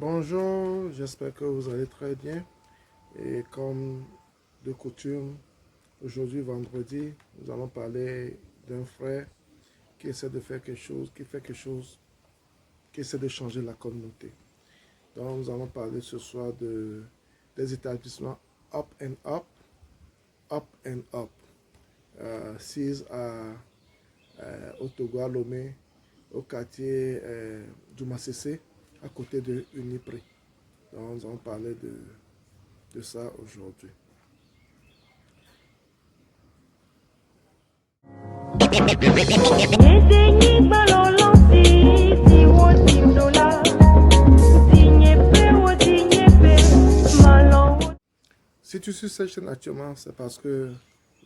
Bonjour, j'espère que vous allez très bien. Et comme de coutume, aujourd'hui vendredi, nous allons parler d'un frère qui essaie de faire quelque chose, qui fait quelque chose, qui essaie de changer la communauté. Donc nous allons parler ce soir des établissements Up and Up, Up and Up, six au Togo, à Lomé, au quartier du Massessé, à côté de Unipré. Donc nous allons parler de ça aujourd'hui. Si tu suis cette chaîne actuellement, c'est parce que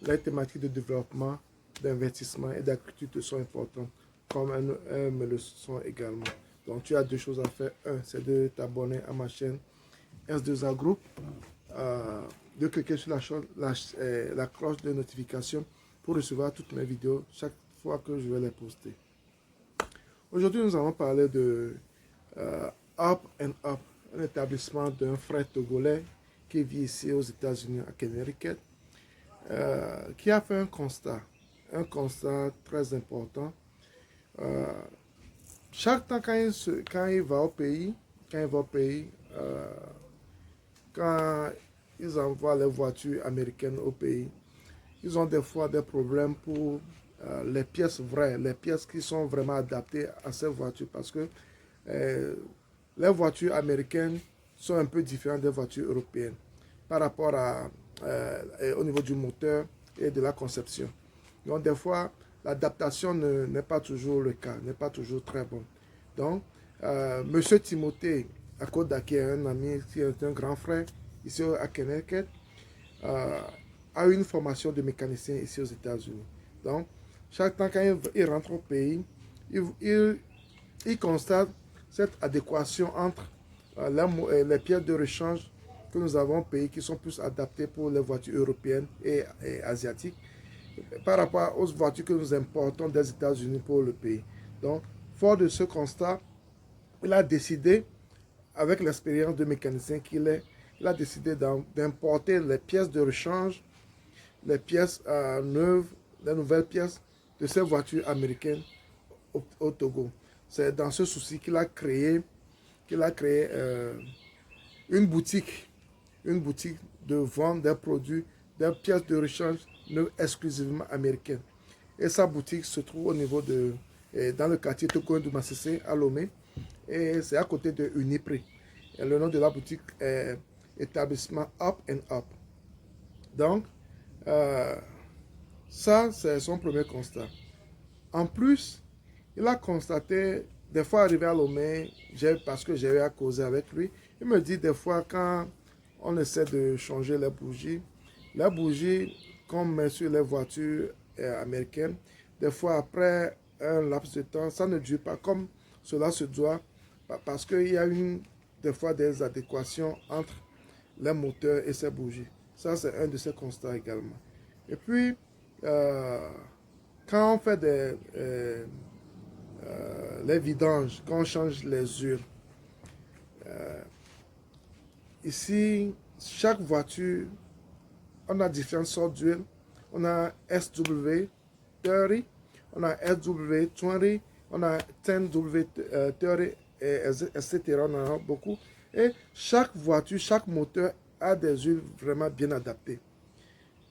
les thématiques de développement, d'investissement et d'agriculture te sont importantes, comme elles me le sont également. Donc tu as deux choses à faire. Un, c'est de t'abonner à ma chaîne S2A Group, de cliquer sur la cloche de notification pour recevoir toutes mes vidéos chaque fois que je vais les poster. Aujourd'hui, nous allons parler de Up and Up, un établissement d'un frère togolais qui vit ici aux États-Unis, à Connecticut, qui a fait un constat très important. Chaque temps quand il va au pays, quand ils envoient les voitures américaines au pays, ils ont des fois des problèmes pour les pièces vraies, les pièces qui sont vraiment adaptées à ces voitures, parce que les voitures américaines sont un peu différentes des voitures européennes par rapport au niveau du moteur et de la conception. Donc des fois, l'adaptation n'est pas toujours le cas, n'est pas toujours très bonne. Donc, Monsieur Timothée Akoda, qui est un ami, qui est un grand frère ici à Connecticut, a eu une formation de mécanicien ici aux États-Unis. Donc, chaque temps quand il rentre au pays, il constate cette adéquation entre les pièces de rechange que nous avons au pays qui sont plus adaptées pour les voitures européennes et asiatiques par rapport aux voitures que nous importons des États-Unis pour le pays. Donc, fort de ce constat, il a décidé, avec l'expérience de mécanicien qu'il est, il a décidé d'importer les pièces de rechange, les pièces neuves, les nouvelles pièces de ces voitures américaines au Togo. C'est dans ce souci qu'il a créé une boutique de vente des produits, des pièces de rechange neuves exclusivement américaines. Et sa boutique se trouve au niveau dans le quartier Togo du Massissé à Lomé. Et c'est à côté de Unipré. Et le nom de la boutique est établissement Up and Up. Donc, ça, c'est son premier constat. En plus, il a constaté, des fois arrivé à Lomé, parce que j'ai eu à causer avec lui, il me dit des fois quand on essaie de changer les bougies qu'on met sur les voitures américaines, des fois après un laps de temps, ça ne dure pas comme cela se doit, parce qu'il y a des fois des adéquations entre les moteurs et ces bougies. Ça, c'est un de ces constats également. Et puis, quand on fait les vidanges, quand on change les huiles, ici, chaque voiture, on a différentes sortes d'huile. On a SW30, on a SW20, on a 10W30, etc. On en a beaucoup. Et chaque voiture, chaque moteur a des huiles vraiment bien adaptées.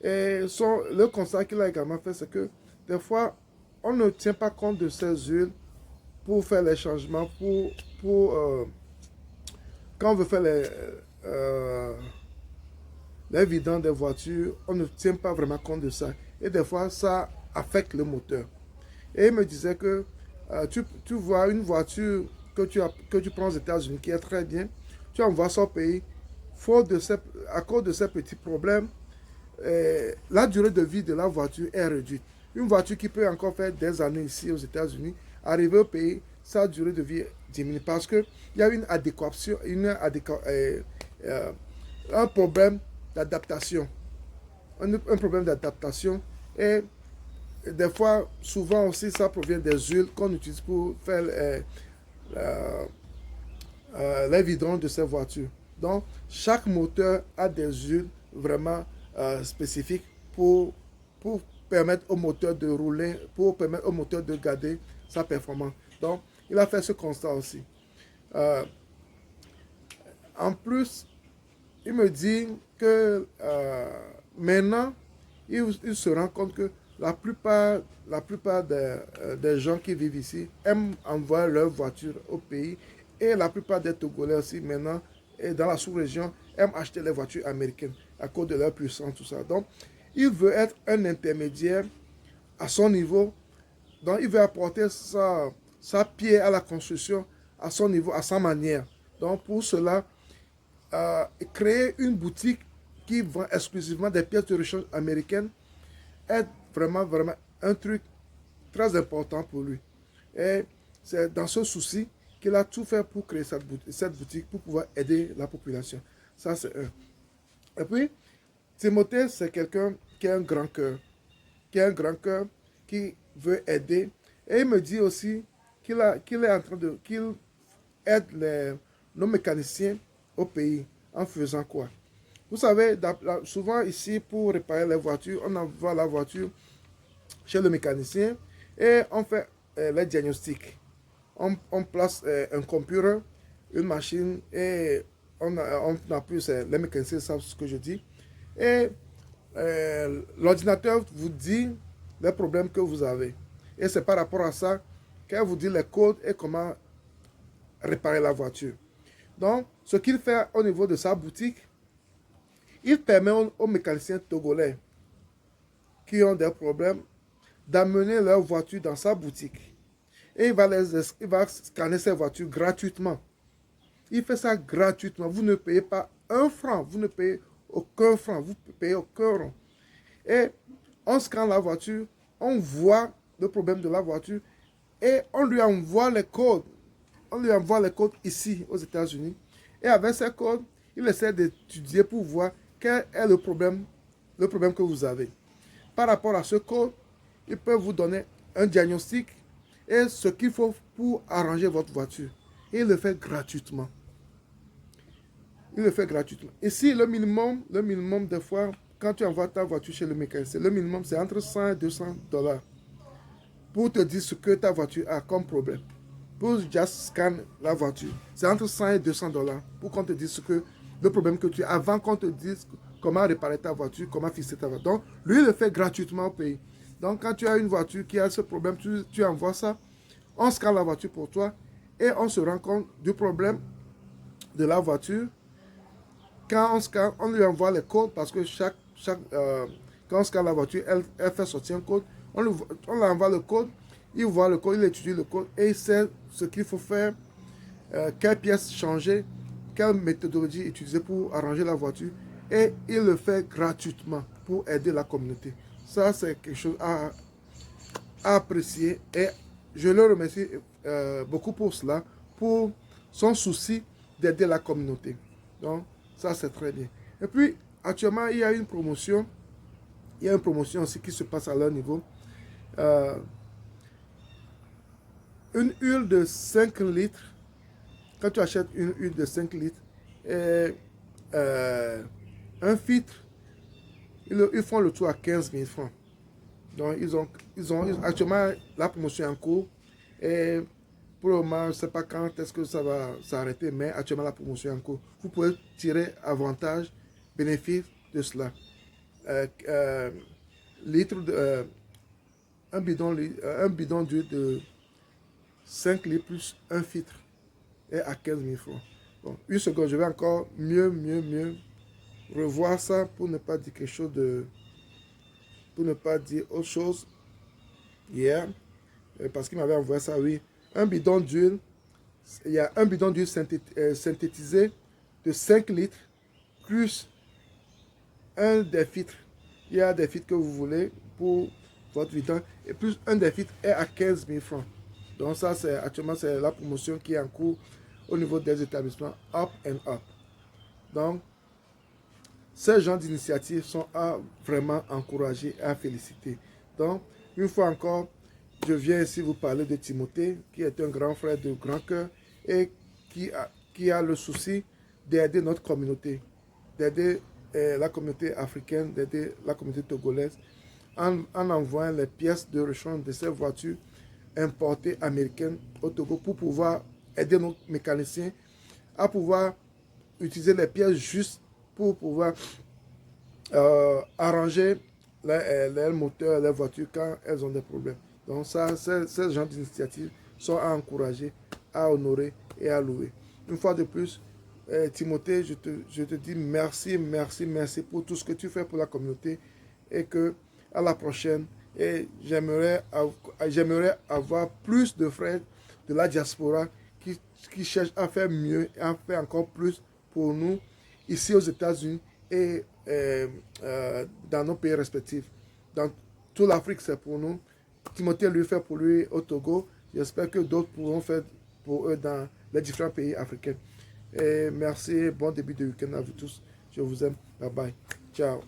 Et le constat qu'il a également fait, c'est que des fois, on ne tient pas compte de ces huiles pour faire les changements, quand on veut faire les vidanges des voitures, on ne tient pas vraiment compte de ça. Et des fois, ça affecte le moteur. Et il me disait que tu vois une voiture que tu prends aux États-Unis qui est très bien, tu envoies ça au pays, à cause de ces petits problèmes, la durée de vie de la voiture est réduite. Une voiture qui peut encore faire des années ici aux États-Unis, arriver au pays, sa durée de vie diminue parce qu'il y a une adéquation, un problème d'adaptation. Un problème d'adaptation. Et des fois, souvent aussi, ça provient des huiles qu'on utilise pour faire les vidanges de ces voitures. Donc, chaque moteur a des huiles vraiment spécifiques pour permettre au moteur de rouler, pour permettre au moteur de garder sa performance. Donc, il a fait ce constat aussi. Euh, en plus, il me dit que maintenant, il se rend compte que la plupart des gens qui vivent ici aiment envoyer leur voiture au pays et la plupart des Togolais aussi maintenant et dans la sous-région aiment acheter les voitures américaines à cause de leur puissance, tout ça. Donc, il veut être un intermédiaire à son niveau. Donc, il veut apporter sa pierre à la construction à son niveau, à sa manière. Donc, pour cela, créer une boutique qui vend exclusivement des pièces de rechange américaines est vraiment, vraiment un truc très important pour lui. Et c'est dans ce souci qu'il a tout fait pour créer cette boutique pour pouvoir aider la population. Ça, c'est un. Et puis, Timothée, c'est quelqu'un qui a un grand cœur, qui veut aider. Et il me dit aussi qu'il aide nos mécaniciens au pays en faisant quoi? Vous savez, souvent ici, pour réparer les voitures, on envoie la voiture chez le mécanicien et on fait les diagnostics. On place un computer, une machine et on appuie, les mécaniciens savent ce que je dis. Et l'ordinateur vous dit les problèmes que vous avez. Et c'est par rapport à ça qu'elle vous dit les codes et comment réparer la voiture. Donc, ce qu'il fait au niveau de sa boutique, il permet aux mécaniciens togolais qui ont des problèmes d'amener leur voiture dans sa boutique. Et il va scanner ces voitures gratuitement. Il fait ça gratuitement. Vous ne payez pas un franc. Vous ne payez aucun franc. Vous ne payez aucun rond. Et on scanne la voiture. On voit le problème de la voiture. Et on lui envoie les codes. On lui envoie les codes ici aux États-Unis. Et avec ces codes, il essaie d'étudier pour voir quel est le problème que vous avez. Par rapport à ce code, il peut vous donner un diagnostic et ce qu'il faut pour arranger votre voiture. Et il le fait gratuitement. Il le fait gratuitement. Ici, le minimum des fois, quand tu envoies ta voiture chez le mécanicien, le minimum c'est entre 100 et 200 dollars pour te dire ce que ta voiture a comme problème. Pour just scan la voiture, c'est entre 100 et 200 dollars pour qu'on te dise ce que le problème que tu as avant qu'on te dise comment réparer ta voiture, comment fixer ta voiture. Donc, lui, il le fait gratuitement au pays. Donc, quand tu as une voiture qui a ce problème, tu envoies ça, on scanne la voiture pour toi et on se rend compte du problème de la voiture. Quand on scanne, on lui envoie les codes parce que quand on scanne la voiture, elle fait sortir un code. On lui envoie le code, il voit le code, il étudie le code et il sait ce qu'il faut faire, quelle pièce changer, quelle méthodologie utiliser pour arranger la voiture. Et il le fait gratuitement pour aider la communauté. Ça, c'est quelque chose à apprécier et je le remercie beaucoup pour cela, pour son souci d'aider la communauté. Donc, ça, c'est très bien. Et puis, actuellement, il y a une promotion. Il y a une promotion aussi qui se passe à leur niveau. Une huile de 5 litres. Quand tu achètes une huile de 5 litres et un filtre, ils font le tour à 15 000 francs. Donc, actuellement, la promotion est en cours. Et pour le moment, je ne sais pas quand est-ce que ça va s'arrêter, mais actuellement, la promotion est en cours. Vous pouvez tirer avantage, bénéfice de cela. Un bidon d'huile de 5 litres plus un filtre est à 15 000 francs. Bon, une seconde, je vais encore mieux revoir ça pour ne pas dire quelque chose pour ne pas dire autre chose hier, parce qu'il m'avait envoyé ça, oui. Un bidon d'huile, il y a un bidon d'huile synthétisé de 5 litres plus un des filtres. Il y a des filtres que vous voulez pour votre vidange et plus un des filtres est à 15 000 francs. Donc ça, actuellement, c'est la promotion qui est en cours au niveau des établissements Up and Up. Donc, ces genres d'initiatives sont à vraiment encourager et à féliciter. Donc, une fois encore, je viens ici vous parler de Timothée, qui est un grand frère de grand cœur et qui qui a le souci d'aider notre communauté, d'aider la communauté africaine, d'aider la communauté togolaise en envoyant les pièces de rechange de ces voitures importées américaines au Togo pour pouvoir aider nos mécaniciens à pouvoir utiliser les pièces justes pour pouvoir arranger les moteurs, les voitures quand elles ont des problèmes. Donc ça, ces genres d'initiatives sont à encourager, à honorer et à louer. Une fois de plus, Timothée, je te dis merci, merci, merci pour tout ce que tu fais pour la communauté et que à la prochaine. Et j'aimerais avoir plus de frères de la diaspora qui cherchent à faire mieux et à faire encore plus pour nous ici aux États-Unis et dans nos pays respectifs. Dans toute l'Afrique, c'est pour nous. Timothée lui fait pour lui au Togo. J'espère que d'autres pourront faire pour eux dans les différents pays africains. Et merci, bon début de week-end à vous tous. Je vous aime. Bye bye. Ciao.